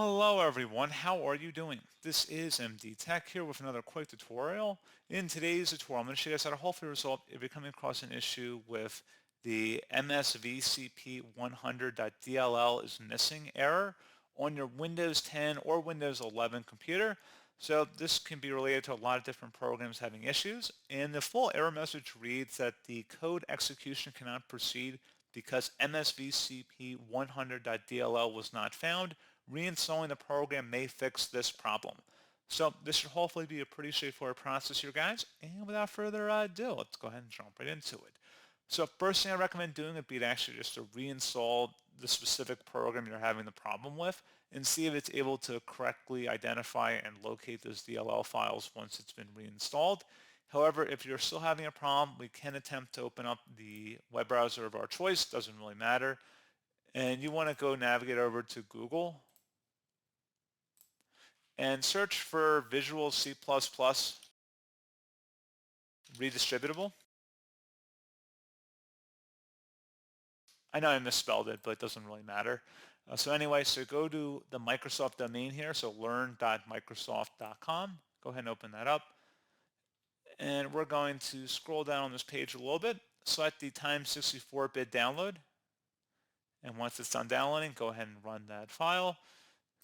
Hello everyone, how are you doing? This is MD Tech here with another quick tutorial. In today's tutorial, I'm going to show you guys how to hopefully resolve if you're coming across an issue with the msvcp100.dll is missing error on your Windows 10 or Windows 11 computer. So this can be related to a lot of different programs having issues. And the full error message reads that the code execution cannot proceed because msvcp100.dll was not found. Reinstalling the program may fix this problem. So this should hopefully be a pretty straightforward process here, guys. And without further ado, let's go ahead and jump right into it. So first thing I recommend doing would be to actually just to reinstall the specific program you're having the problem with and see if it's able to correctly identify and locate those DLL files once it's been reinstalled. However, if you're still having a problem, we can attempt to open up the web browser of our choice. Doesn't really matter. And you want to go navigate over to Google and search for Visual C++ redistributable. I know I misspelled it, but it doesn't really matter. So anyway, so go to the Microsoft domain here, so learn.microsoft.com. Go ahead and open that up. And we're going to scroll down on this page a little bit, select the times 64-bit download. And once it's done downloading, go ahead and run that file.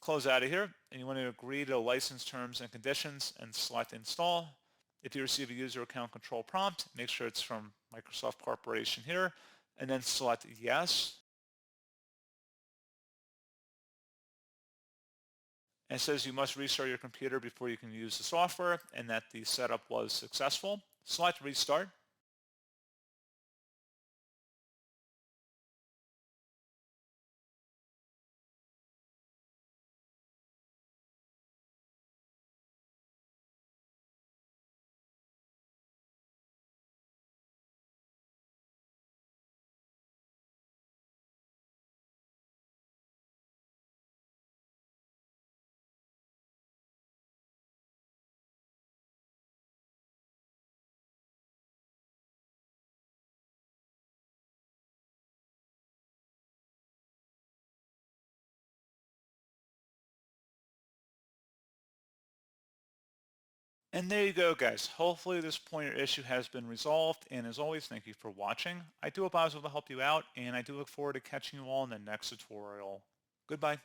Close out of here, and you want to agree to the license terms and conditions and select install. If you receive a user account control prompt, make sure it's from Microsoft Corporation here, and then select yes. And it says you must restart your computer before you can use the software and that the setup was successful. Select restart. And there you go, guys. Hopefully this pointer issue has been resolved. And as always, thank you for watching. I do hope I was able to help you out, and I do look forward to catching you all in the next tutorial. Goodbye.